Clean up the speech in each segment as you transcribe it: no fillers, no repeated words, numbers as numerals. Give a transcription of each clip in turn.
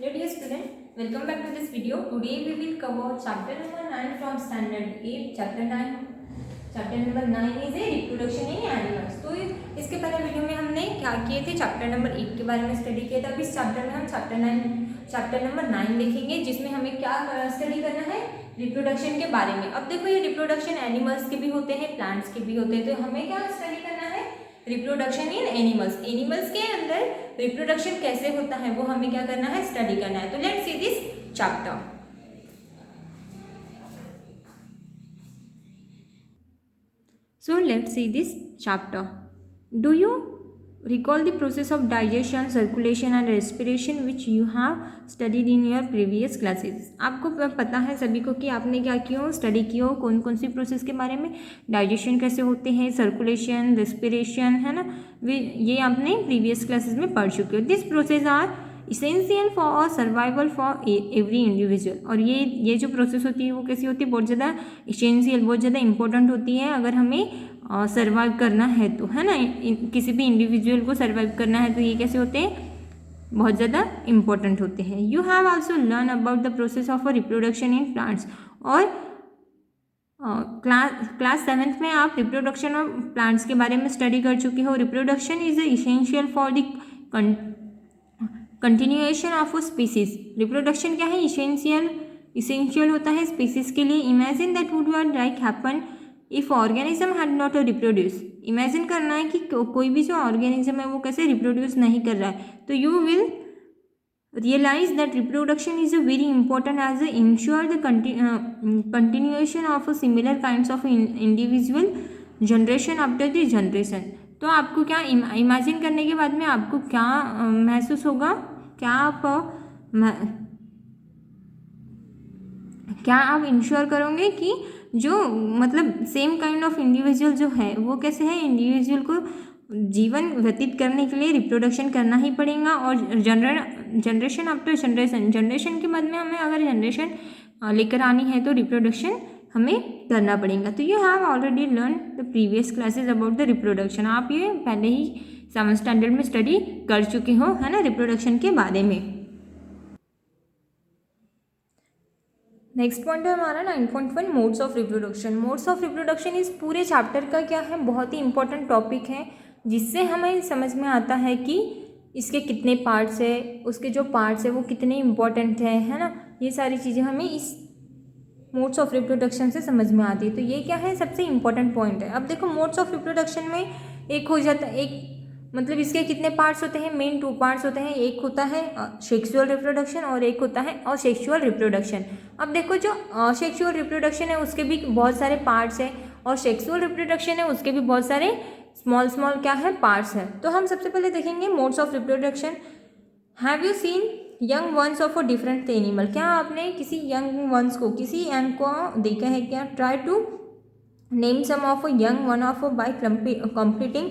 Hello dear student, welcome back to this video. Today we will cover chapter number 9 from standard 8. Chapter number 9 is a reproduction in animals. तो इसके पहले video में हमने क्या किए थे, चैप्टर नंबर 8 के बारे में स्टडी किया था। अब इस चैप्टर में हम चैप्टर नंबर 9 देखेंगे, जिसमें हमें क्या स्टडी करना है, रिप्रोडक्शन के बारे में। अब देखो, ये रिप्रोडक्शन एनिमल्स के भी होते हैं, प्लांट्स के भी होते हैं, तो हमें क्या स्टडी करना है, रिप्रोडक्शन इन एनिमल्स। एनिमल्स के अंदर रिप्रोडक्शन कैसे होता है वो हमें क्या करना है, स्टडी करना है। तो let's see this chapter. So let's see this chapter. Do you recall the process of digestion, circulation and respiration which you have studied in your previous classes? आपको पता है सभी को कि आपने क्या किया, स्टडी किया कौन कौन सी प्रोसेस के बारे में, डाइजेशन कैसे होते हैं, सर्कुलेशन, रेस्पिरेशन, है ना, ये आपने प्रीवियस क्लासेस में पढ़ चुके हो। This process are essential for survival for every individual. और ये जो प्रोसेस होती है वो कैसी होती है, बहुत ज़्यादा इसेंशियल, बहुत ज़्यादा इंपॉर्टेंट होती है अगर हमें सर्वाइव करना है तो, है ना, किसी भी इंडिविजुअल को सर्वाइव करना है तो ये कैसे होते हैं, बहुत ज़्यादा इंपॉर्टेंट होते हैं। You have also learn about the process of reproduction in plants. और क्लास 7th में आप रिप्रोडक्शन ऑफ प्लांट्स के बारे में स्टडी कर चुके हो। Reproduction is essential for the continuation of a species. Reproduction क्या है, इसेंशियल होता है स्पीसीज के लिए। Imagine that would like happen if organism had not reproduce. Imagine करना है कि कोई भी जो ऑर्गेनिज्म है वो कैसे रिप्रोड्यूस नहीं कर रहा है, तो you will realize that reproduction is a very important as a ensure the continuation of a similar kinds of individual generation after the generation। तो आपको क्या इमेजिन करने के बाद में आपको क्या महसूस होगा, क्या आप इंश्योर करोगे कि जो मतलब सेम काइंड ऑफ इंडिविजुअल जो है वो कैसे है, इंडिविजुअल को जीवन व्यतीत करने के लिए रिप्रोडक्शन करना ही पड़ेगा। और जनरेशन आफ्टर जनरेशन के बाद में हमें अगर जनरेशन लेकर आनी है तो रिप्रोडक्शन हमें करना पड़ेगा। तो you have already learn the previous classes about the reproduction. आप ये पहले ही 7th स्टैंडर्ड में स्टडी कर चुके हो, है ना, रिप्रोडक्शन के बारे में। नेक्स्ट पॉइंट है हमारा 9.1 modes of reproduction. Modes of reproduction इस पूरे चैप्टर का क्या है, बहुत ही इंपॉर्टेंट टॉपिक है, जिससे हमें समझ में आता है कि इसके कितने पार्ट्स है, उसके जो पार्ट्स है वो कितने इंपॉर्टेंट है ना, ये सारी चीज़ें हमें इस मोड्स ऑफ रिप्रोडक्शन से समझ में आती है। तो ये क्या है, सबसे इंपॉर्टेंट पॉइंट है। अब देखो, मोड्स ऑफ रिप्रोडक्शन में एक हो जाता है, एक मतलब इसके कितने पार्ट्स होते हैं, मेन 2 पार्ट्स होते हैं। एक होता है सेक्सुअल रिप्रोडक्शन और एक होता है असेक्सुअल रिप्रोडक्शन। अब देखो, जो असेक्सुअल रिप्रोडक्शन है उसके भी बहुत सारे पार्ट्स हैं और सेक्सुअल रिप्रोडक्शन है उसके भी बहुत सारे स्मॉल क्या है, पार्ट्स हैं। तो हम सबसे पहले देखेंगे modes of reproduction. Have you seen young ones of a different animal. क्या आपने किसी यंग वंस को, किसी एंड को देखा है क्या? Try to name some of a young one of by completing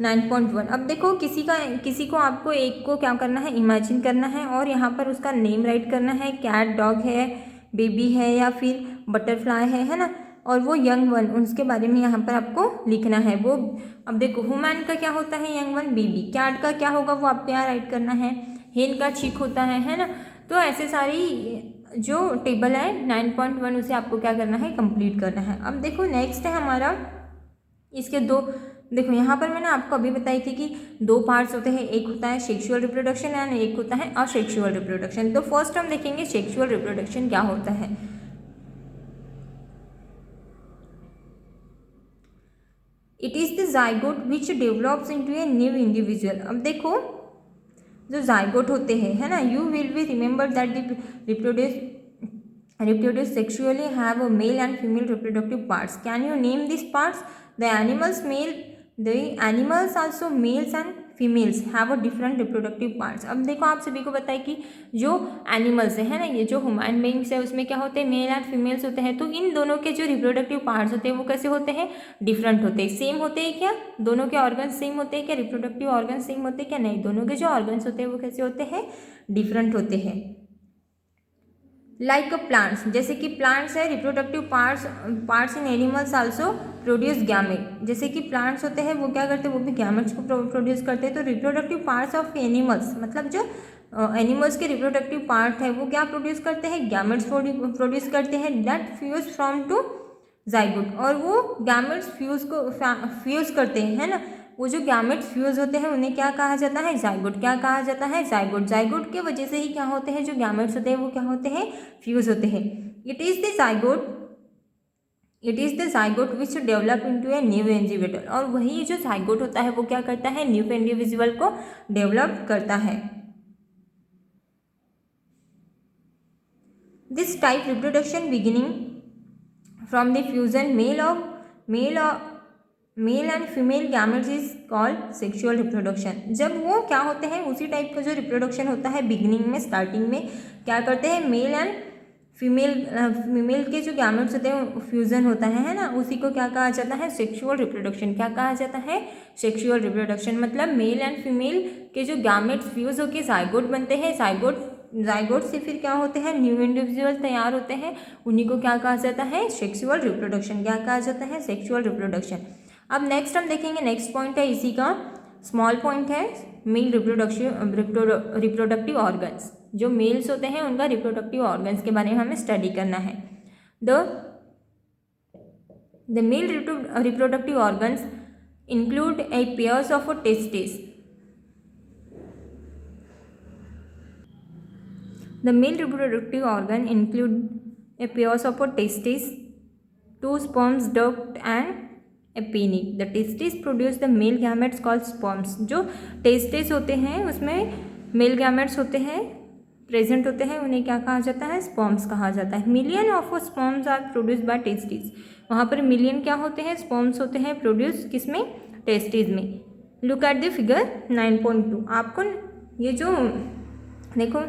9.1। अब देखो, किसी को आपको एक को क्या करना है, इमेजिन करना है और यहाँ पर उसका नेम राइट करना है। कैट, डॉग है, बेबी है या फिर बटरफ्लाई है ना, और वो यंग वन, उसके बारे में यहाँ पर आपको लिखना है वो। अब देखो, ह्यूमन का क्या होता है, यंग वन बेबी। कैट का क्या होगा वो आपको यहाँ राइट करना है। हेन का चीक होता है ना। तो ऐसे सारी जो टेबल है 9.1 उसे आपको क्या करना है, कंप्लीट करना है। अब देखो, नेक्स्ट है हमारा, इसके 2 देखो, यहाँ पर मैंने आपको अभी बताई थी कि 2 पार्ट्स होते हैं, एक होता है सेक्सुअल रिप्रोडक्शन एंड एक होता है असेक्सुअल रिप्रोडक्शन। तो फर्स्ट हम देखेंगे सेक्सुअल रिप्रोडक्शन क्या होता है। It is the zygote which develops into a new individual. अब देखो, जो जाइगोट होते हैं, है ना, you will be remember that the reproduce sexually have a male and female reproductive parts. Can you name these parts? The animals also males and females have a different reproductive parts. अब देखो, आप सभी को पता है कि जो animals है ना, ये जो ह्यूमन बीइंग्स है उसमें क्या होते हैं, मेल एंड फीमेल्स होते हैं। तो इन दोनों के जो रिप्रोडक्टिव पार्ट्स होते हैं वो कैसे होते हैं, डिफरेंट होते हैं। सेम होते हैं क्या, दोनों के ऑर्गन्स सेम होते हैं क्या, रिप्रोडक्टिव ऑर्गन्स सेम होते हैं क्या, नहीं, दोनों के जो ऑर्गन्स होते हैं वो कैसे होते हैं, डिफरेंट होते हैं। लाइक प्लांट्स, जैसे कि प्लांट्स है, reproductive parts in animals also produce gamete. जैसे कि प्लांट्स होते हैं वो क्या करते हैं, वो भी गैमेट्स को प्रोड्यूस करते हैं। तो रिप्रोडक्टिव पार्ट्स ऑफ एनिमल्स मतलब जो एनिमल्स के रिप्रोडक्टिव पार्ट है वो क्या प्रोड्यूस करते हैं, गैमेट्स प्रोड्यूस करते हैं that fuse from to zygote, और वो गैमेट्स फ्यूज करते हैं, है ना। वो जो गैमेट्स फ्यूज होते हैं उन्हें क्या कहा जाता है, जाइगोट। क्या कहा जाता है, जाइगोट। जाइगोट के वजह से ही क्या होते हैं, जो गैमेट्स होते हैं वो क्या होते हैं, फ्यूज होते हैं। It is the zygote which develop into a new individual, और वही जो जाइगोट होता है वो क्या करता है, न्यू इंडिविजुअल को डेवलप करता है। This type reproduction beginning from the fusion mail and female gametes is called sexual reproduction. जब वो क्या होते हैं, उसी टाइप का जो रिप्रोडक्शन होता है बिगिनिंग में, स्टार्टिंग में क्या करते हैं, मेल एंड फीमेल के जो गैमेट्स होते हैं फ्यूजन होता है ना, उसी को क्या कहा जाता है, सेक्सुअल रिप्रोडक्शन। क्या कहा जाता है, सेक्सुअल रिप्रोडक्शन। मतलब मेल एंड फीमेल के जो गैमेट्स फ्यूज होकर जाइगोट बनते हैं, जाइगोट से फिर क्या होते हैं, न्यू इंडिविजुअल तैयार होते हैं, उन्हीं को क्या कहा जाता है, सेक्सुअल रिप्रोडक्शन। क्या कहा जाता है, सेक्सुअल रिप्रोडक्शन। अब नेक्स्ट हम देखेंगे, नेक्स्ट पॉइंट है इसी का, स्मॉल पॉइंट है, मेल रिप्रोडक्टिव ऑर्गन्स। जो मेल्स होते हैं उनका रिप्रोडक्टिव ऑर्गन्स के बारे में हमें स्टडी करना है। The male reproductive organs include A pairs of testis. The male reproductive organ include a pairs of testes, 2 sperms duct and a penile. The testes produce the male gametes called sperms. जो testes होते हैं उसमें male gametes होते हैं, present होते हैं, उन्हें क्या कहा जाता है, स्पर्म्स कहा जाता है। Million of sperms are produce by testis. वहाँ पर मिलियन क्या होते हैं, स्पर्म्स होते हैं प्रोड्यूस किसमें, टेस्टिस में। Look at the figure 9.2। आपको ये जो देखो,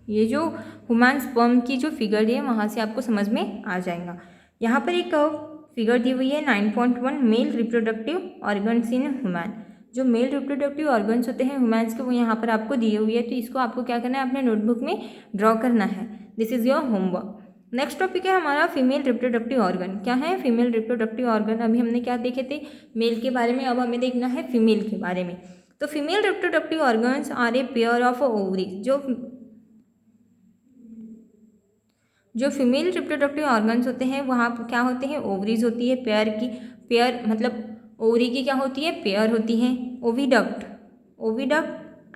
ये जो ह्यूमन स्पर्म की जो फिगर है वहाँ से आपको समझ में आ जाएगा। यहाँ पर एक फिगर दी हुई है 9.1, male reproductive organs in human. जो मेल रिप्रोडक्टिव ऑर्गन्स होते हैं ह्यूमन्स के वो यहाँ पर आपको दिए हुए है, तो इसको आपको क्या करना है, अपने नोटबुक में ड्रॉ करना है। This is your homework. Next topic है हमारा फीमेल रिप्रोडक्टिव ऑर्गन। क्या है फीमेल रिप्रोडक्टिव ऑर्गन? अभी हमने क्या देखे थे, मेल के बारे में, अब हमें देखना है फीमेल के बारे में। तो female reproductive organs are a pair of ovaries. जो फीमेल रिप्रोडक्टिव ऑर्गन्स होते हैं वहाँ पर क्या होते हैं, ओवरीज होती है, पेयर मतलब ओवरी की क्या होती है, पेयर होती है। ओविडक्ट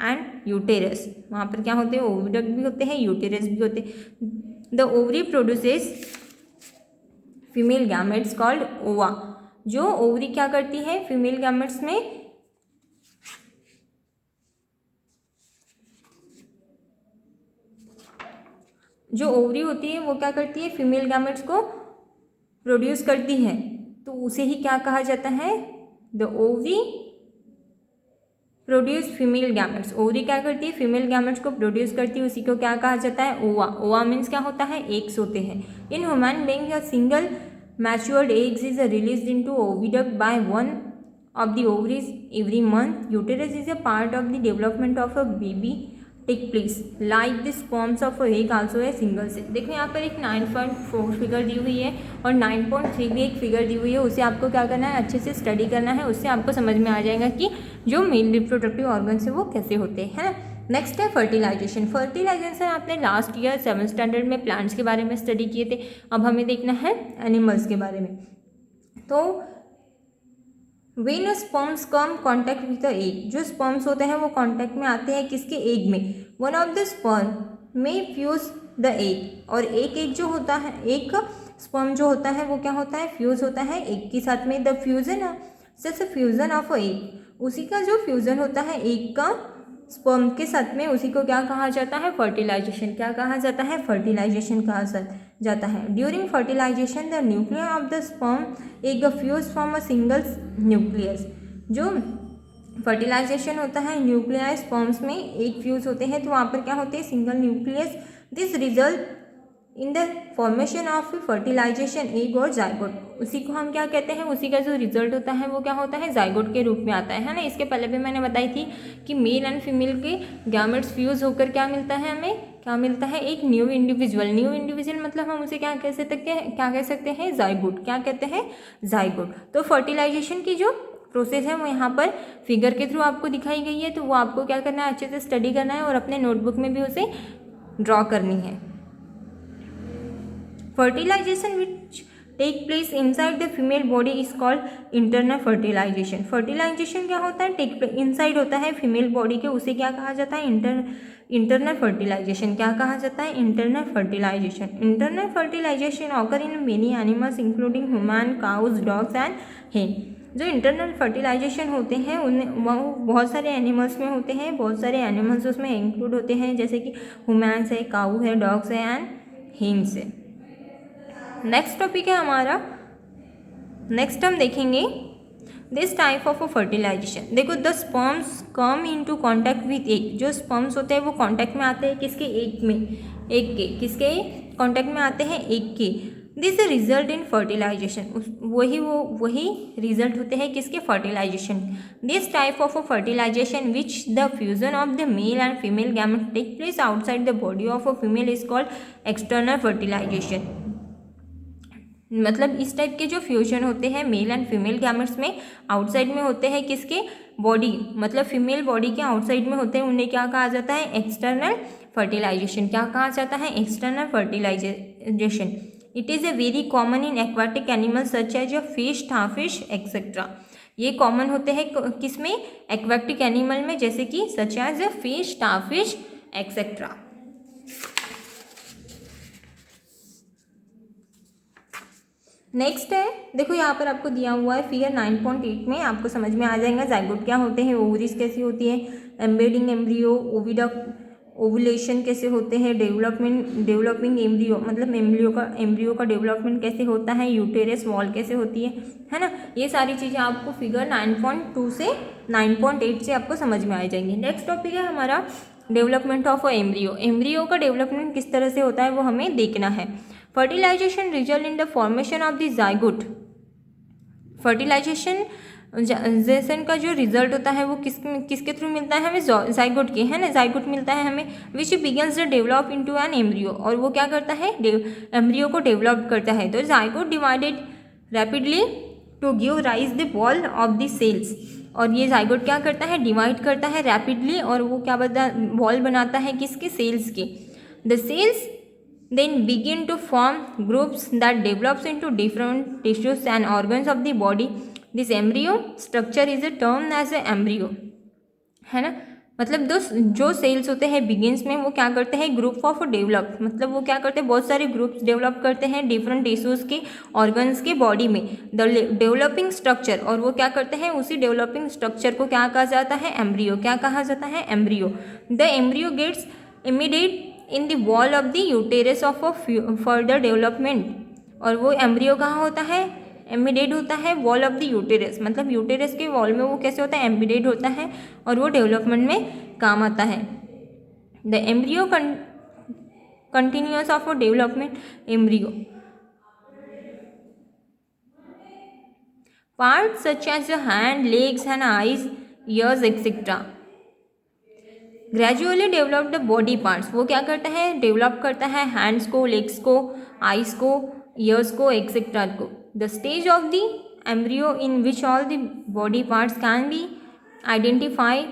एंड यूटेरस, वहाँ पर क्या होते हैं, ओविडक्ट भी होते हैं, यूटेरस भी होते हैं। The ovary produces female gametes called ओवा। जो ओवरी क्या करती है, फीमेल गैमेट्स में जो ओवरी होती है वो क्या करती है, फीमेल गैमेट्स को प्रोड्यूस करती है, तो उसे ही क्या कहा जाता है, the ovary produce female gametes. Ovary क्या करती है, फीमेल गैमेट्स को प्रोड्यूस करती है, उसी को क्या कहा जाता है, ओवा। ओवा मीन्स क्या होता है, एग्स होते हैं। In human being a single matured eggs is released into oviduct by one of the ovaries every month. Uterus is a part of the development of a baby take place like the sperms of egg also a single cell. देखो यहाँ पर एक 9.4 figure दी हुई है और 9.3 भी एक figure दी हुई है, उसे आपको क्या करना है, अच्छे से स्टडी करना है, उससे आपको समझ में आ जाएगा कि जो मेल रिप्रोडक्टिव ऑर्गन्स है वो कैसे होते हैं, है ना। नेक्स्ट है फर्टिलाइजेशन। फर्टिलाइजेशन आपने लास्ट ईयर 7th स्टैंडर्ड में प्लांट्स के बारे में स्टडी किए थे, अब हमें देखना है एनिमल्स के बारे में। तो When a sperms come contact with the egg, जो स्पर्म्स होते हैं वो कांटेक्ट में आते हैं किसके, एग में। वन ऑफ द स्पर्म में फ्यूज द एग, और एक एग जो होता है, एक स्पर्म जो होता है वो क्या होता है, फ्यूज होता है एग के साथ में। द फ्यूजन जैसे फ्यूजन ऑफ एग, उसी का जो फ्यूजन होता है एग का स्पर्म के साथ में, उसी को क्या कहा जाता है, फर्टिलाइजेशन। क्या कहा जाता है, फर्टिलाइजेशन कहा जाता है। During fertilisation the nuclear of the sperm egg fuse from a single nucleus. जो फर्टिलाइजेशन होता है न्यूक्लियर स्पर्म्स में एक फ्यूज होते हैं, तो वहाँ पर क्या होते हैं, single nucleus. This result in the formation of fertilisation egg और जाइगोट। उसी को हम क्या कहते हैं, उसी का जो रिजल्ट होता है वो क्या होता है, जाइगोट के रूप में आता है ना। इसके पहले भी मैंने बताई थी कि मेल एंड फीमेल के गैमेट्स फ्यूज होकर क्या मिलता है, हमें क्या मिलता है, एक न्यू इंडिविजुअल। न्यू इंडिविजुअल मतलब हम उसे क्या कह सकते हैं, जाइगोट। क्या कहते हैं, जाइगोट। तो फर्टिलाइजेशन की जो प्रोसेस है वो यहाँ पर फिगर के थ्रू आपको दिखाई गई है, तो वो आपको क्या करना है, अच्छे से स्टडी करना है और अपने नोटबुक में भी उसे ड्रॉ करनी है। Fertilisation which take place inside the female body is called internal fertilisation. Fertilisation क्या होता है, टेक इनसाइड होता है फीमेल बॉडी के, उसे क्या कहा जाता है, इंटरनल फर्टिलाइजेशन। क्या कहा जाता है, internal fertilisation. Internal fertilisation occur in many animals including human, cows, dogs and hen. जो इंटरनल फर्टिलाइजेशन होते हैं उनमें वो बहुत सारे एनिमल्स में होते हैं, बहुत सारे एनिमल्स उसमें इंक्लूड होते हैं, जैसे कि ह्यूमन्स है, काऊ है, डॉग्स है एंड हेन्स है। नेक्स्ट टॉपिक है हमारा, नेक्स्ट हम देखेंगे दिस टाइप ऑफ फर्टिलाइजेशन। देखो, the sperms come into contact with egg. जो स्पर्म्स होते हैं वो कांटेक्ट में आते हैं किसके, एग में, एग के, किसके कांटेक्ट में आते हैं, एग के। दिस रिजल्ट इन फर्टिलाइजेशन, वही रिजल्ट होते हैं किसके, fertilisation. This type of fertilisation which the fusion of the male and female gamete take place outside the body of a female is called external fertilisation. मतलब इस type के जो fusion होते हैं मेल एंड फीमेल गैमेट्स में, outside में होते हैं किसके, बॉडी, मतलब फीमेल बॉडी के आउटसाइड में होते हैं, उन्हें क्या कहा जाता है, एक्सटर्नल फर्टिलाइजेशन। क्या कहा जाता है, external fertilisation. It is a very common in aquatic animals such as a fish, starfish etcetera. ये कॉमन होते हैं किसमें, एक्वाटिक एनिमल में, जैसे कि such as a fish, starfish etcetera. Next है, देखो यहाँ पर आपको दिया हुआ है फिगर 9.8 में, आपको समझ में आ जाएगा जाइगोट क्या होते हैं, ओवरीज कैसी होती है, एम्बेडिंग एम्ब्रियो, ओवुलेशन कैसे होते हैं, डेवलपिंग एम्ब्रियो, मतलब एम्ब्रियो का डेवलपमेंट कैसे होता है, यूटेरस वॉल कैसे होती है ना। ये सारी चीज़ें आपको फिगर 9.2 से 9.8 से आपको समझ में आ जाएंगी। नेक्स्ट टॉपिक है हमारा डेवलपमेंट ऑफ एम्ब्रियो। एम्ब्रियो का डेवलपमेंट किस तरह से होता है वो हमें देखना है। Fertilisation result in the formation of the zygote. Fertilisation का जो रिजल्ट होता है वो किसके थ्रू मिलता है हमें, जाइगोट के, है ना, जाइगोट मिलता है हमें, which begins the develop into an embryo. और वो क्या करता है, एम्ब्रियो को डेवलप करता है। तो zygote divided rapidly to give rise the wall of the cells. और ये जाइगोट क्या करता है, डिवाइड करता है रैपिडली, और वो क्या वॉल बनाता है किसके, सेल्स के। The cells then begin to form groups that develops into different tissues and organs of the body. This embryo structure is termed as a embryo, है ना। मतलब जो सेल्स होते हैं बिगिंस में, वो क्या करते हैं, ग्रुप ऑफ डेवलप, मतलब वो क्या करते हैं, बहुत सारे ग्रुप्स डेवलप करते हैं डिफरेंट टिश्यूज़ के, ऑर्गन्स के बॉडी में, द डेवलपिंग स्ट्रक्चर। और वो क्या करते हैं, उसी डेवलपिंग स्ट्रक्चर को क्या कहा जाता है, एम्ब्रियो। क्या कहा जाता है, embryo. The embryo gets immediate in the wall of the uterus of a further development. और वो एम्ब्रियो कहाँ होता है, एम्बिडेड होता है वॉल ऑफ द यूटेरस, मतलब यूटेरस के वॉल में वो कैसे होता है, एम्बिडेड होता है, और वो डेवलपमेंट में काम आता है। The embryo continuous of development embryo part such as hand, legs and eyes, ears etcetera gradually develop the body parts. वो क्या करता है, डेवलप करता है हैंड्स को, लेग्स को, आइज को, ईयर्स को, एक्सेट्रा को। The stage of the embryo in which all the body parts can be identify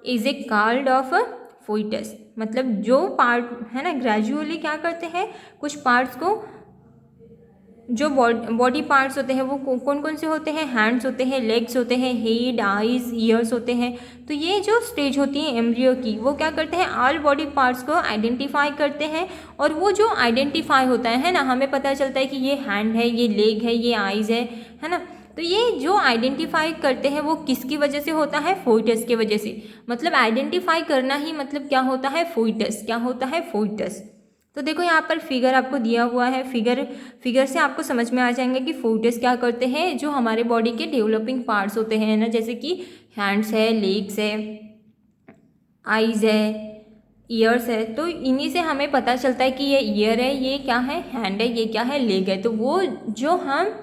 is a called off foetus. मतलब जो पार्ट है ना, ग्रेजुअली क्या करते हैं, कुछ पार्ट्स को, जो बॉडी पार्ट्स होते हैं वो कौन कौन से होते हैं, हैंड्स होते हैं, लेग्स होते हैं, हेड, आईज, ईयर्स होते हैं। तो ये जो स्टेज होती है एम्ब्रियो की, वो क्या करते हैं, ऑल बॉडी पार्ट्स को आइडेंटिफाई करते हैं। और वो जो आइडेंटिफाई होता है ना, हमें पता चलता है कि ये हैंड है, ये लेग है, ये आईज है ना। तो ये जो आइडेंटिफाई करते हैं वो किसकी वजह से होता है, फोइटस की वजह से। मतलब आइडेंटिफाई करना ही मतलब क्या होता है, फोइटस। क्या होता है, फोइटस। तो देखो यहाँ पर फिगर आपको दिया हुआ है, फिगर से आपको समझ में आ जाएंगे कि फोइटस क्या करते हैं, जो हमारे बॉडी के डेवलपिंग पार्ट्स होते हैं ना, जैसे कि हैंड्स है, लेग्स है, आईज है, ईयर्स है। तो इन्हीं से हमें पता चलता है कि ये ईयर है, ये क्या है, हैंड है, ये क्या है, लेग है। तो वो जो हम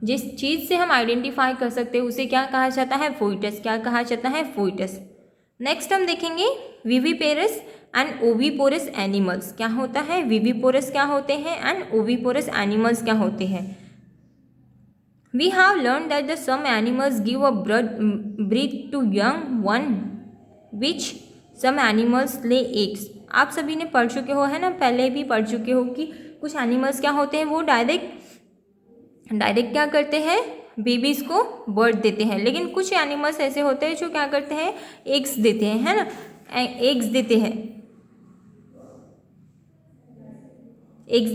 जिस चीज़ से हम आइडेंटिफाई कर सकते हैं उसे क्या कहा जाता है, फोइटस। क्या कहा जाता है, फोइटस। नेक्स्ट हम देखेंगे विविपेरस एंड ओविपोरस एनिमल्स। क्या होता है, विविपोरस क्या होते हैं एंड ओविपोरस एनिमल्स क्या होते हैं। We have learn that the some animals give a breath to young one which some animals lay eggs. आप सभी ने पढ़ चुके हो, है ना, पहले भी पढ़ चुके हो कि कुछ एनिमल्स क्या होते हैं, वो डायरेक्ट क्या करते हैं, बेबीज़ को बर्थ देते हैं। लेकिन कुछ एनिमल्स ऐसे होते हैं जो क्या करते हैं, एग्स देते हैं, है ना, एग्स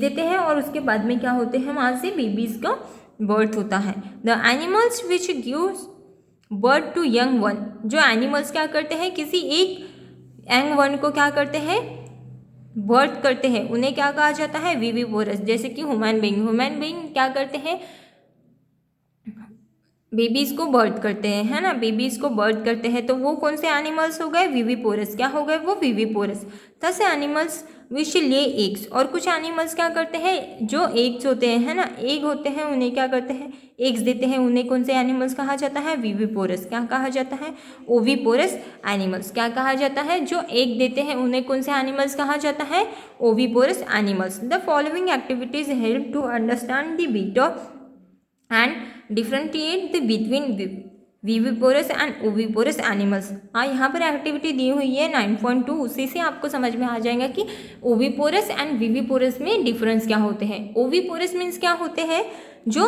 देते हैं और उसके बाद में क्या होते हैं, वहाँ से बेबीज़ का बर्थ होता है। The animals which gives birth to young one, जो एनिमल्स क्या करते हैं, किसी एक यंग वन को क्या करते हैं, बर्थ करते हैं, उन्हें क्या कहा जाता है, विविपोरस। जैसे कि ह्यूमन बीइंग क्या करते हैं, बेबीज़ को बर्थ करते हैं, है ना, बेबीज़ को बर्थ करते हैं, तो वो कौन से एनिमल्स हो गए, विविपोरस। क्या हो गए वो, viviparous. Thus animals which lay eggs, और कुछ एनिमल्स क्या करते हैं, जो एग्स होते हैं, है ना, एग होते हैं, उन्हें क्या करते हैं, एग्स देते हैं, उन्हें कौन से एनिमल्स कहा जाता है, विविपोरस। क्या कहा जाता है, ओविपोरस एनिमल्स। क्या कहा जाता है, जो एग देते हैं उन्हें कौन से एनिमल्स कहा जाता है, oviparous animals. The following activities help to understand the beta and differentiate the between viviparous and oviparous animals. हाँ, यहाँ पर एक्टिविटी दी हुई है 9.2, उसी से आपको समझ में आ जाएगा कि ओविपोरस एंड विविपोरस में डिफरेंस क्या होते हैं। ओविपोरस मीन्स क्या होते हैं, जो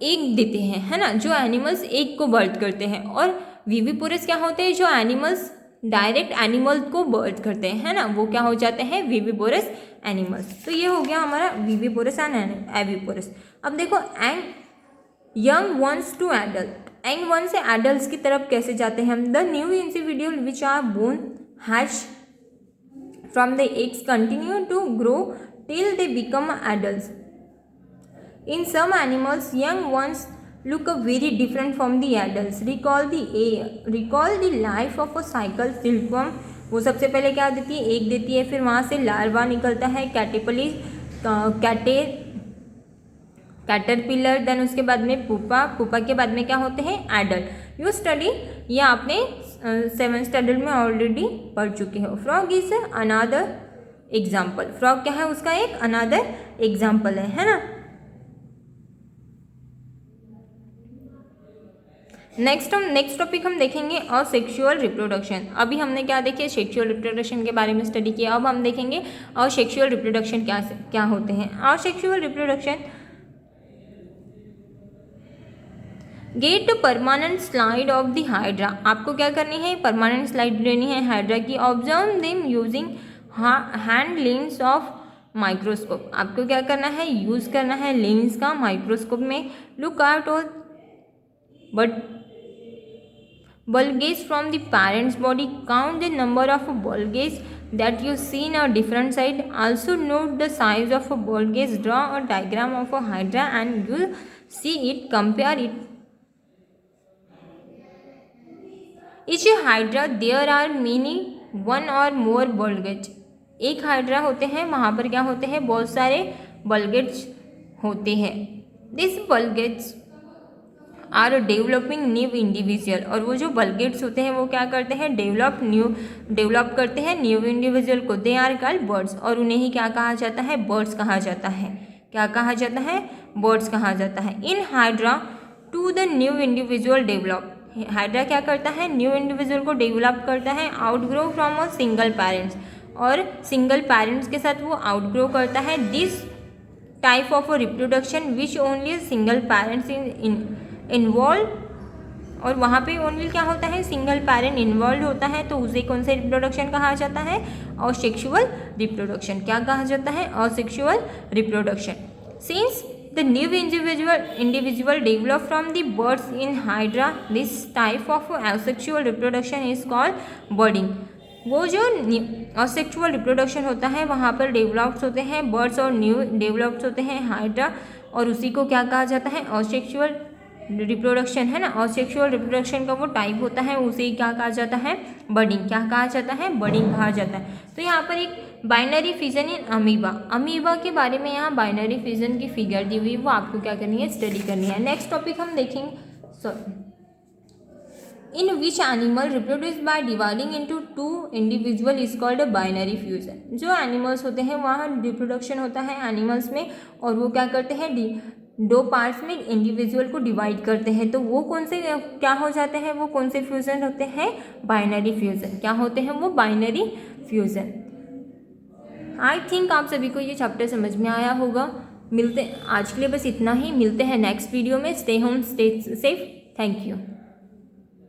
एग देते हैं, है ना, जो एनिमल्स एग को बर्थ करते हैं। और विविपोरस क्या होते हैं, जो एनिमल्स डायरेक्ट एनिमल को बर्थ करते हैं, है ना, वो क्या हो जाते हैं, विविपोरस एनिमल्स। तो ये हो गया हमारा विविपोरस एंड एविपोरस। अब देखो, and young ones to adult, young one से एडल्ट की तरफ कैसे जाते हैं हम। The new individual which are born hatch from the eggs continue to grow till they become adult. In some animals young ones look very different from the adults. Recall the life of a cycle silkworm. वो सबसे पहले क्या देती है, egg देती है, फिर वहाँ से लार्वा निकलता है, कैटरपिलर, देन उसके बाद में पुपा के बाद में क्या होते हैं, एडल्ट। यू स्टडी, ये आपने 7th स्टैंडर्ड में ऑलरेडी पढ़ चुके हो। Frog is another example. Frog क्या है, उसका एक अनदर एग्जाम्पल है ना। नेक्स्ट टॉपिक हम देखेंगे असेक्सुअल रिप्रोडक्शन। अभी हमने क्या देखे, सेक्सुअल रिप्रोडक्शन के बारे में स्टडी किया। अब हम देखेंगे असेक्सुअल रिप्रोडक्शन क्या होते हैं। Asexual reproduction get permanent slide of the hydra. आपको क्या करनी है, परमानेंट स्लाइड लेनी है हाइड्रा की। Observe them using hand lens of microscope. आपको क्या करना है, यूज करना है लेंस का माइक्रोस्कोप में। लुक आउट और but bulges from the parent's body. Count the number of bulges that you see in a different side. Also note the size of a bulges. Draw a diagram of a hydra and you see it. Compare it. Each hydra there are many one or more bulges. एक hydra होते हैं, वहाँ पर क्या होते हैं, बहुत सारे bulges होते हैं। This bulges are developing new individual. और वो जो बल्गेट्स होते हैं वो क्या करते हैं, डेवलप करते हैं न्यू इंडिविजुअल को। दे आर कॉल्ड बर्ड्स, और उन्हें ही क्या कहा जाता है, बर्ड्स कहा जाता है। क्या कहा जाता है, बर्ड्स कहा जाता है। In hydra to the new individual develop. Hydra क्या करता है, न्यू इंडिविजुअल को डेवलप करता है। Outgrow from a single parents, और सिंगल पेरेंट्स के साथ वो आउटग्रो करता है। This type of reproduction which only single parents involve, और वहाँ पे ओनली क्या होता है, सिंगल पेरेंट इन्वॉल्व होता है, तो उसे कौन से रिप्रोडक्शन कहा जाता है, असेक्सुअल रिप्रोडक्शन। क्या कहा जाता है, asexual reproduction. Since the new individual develop from the buds in hydra, this type of asexual reproduction is called budding. वो जो असेक्सुअल रिप्रोडक्शन होता है वहाँ पर डेवलप्ड होते हैं बर्ड्स और न्यू डेवलप्ड होते हैं हाइड्रा, और उसी को क्या कहा जाता है, असेक्सुअल रिप्रोडक्शन, है ना। असेक्सुअल रिप्रोडक्शन का वो टाइप होता है, उसे क्या कहा जाता है, बर्डिंग। क्या कहा जाता है, बर्डिंग कहा जाता है। तो यहाँ पर एक बाइनरी फिजन इन अमीबा के बारे में यहाँ बाइनरी फिजन की फिगर दी हुई, वो आपको क्या करनी है, स्टडी करनी है। नेक्स्ट टॉपिक हम देखेंगे, in which animal reproduce by dividing into two individual is called a binary fusion. जो एनिमल्स होते हैं वहाँ रिप्रोडक्शन होता है एनिमल्स में, और वो क्या करते हैं, दो पार्ट्स में इंडिविजुअल को डिवाइड करते हैं, तो वो कौन से क्या हो जाते हैं, वो कौन से फ्यूज़न होते हैं, बाइनरी फ्यूज़न। क्या होते हैं वो, बाइनरी फ्यूज़न। आई थिंक आप सभी को ये चैप्टर समझ में आया होगा। मिलते आज के लिए बस इतना ही, मिलते हैं नेक्स्ट वीडियो में। Stay home, stay safe. Thank you.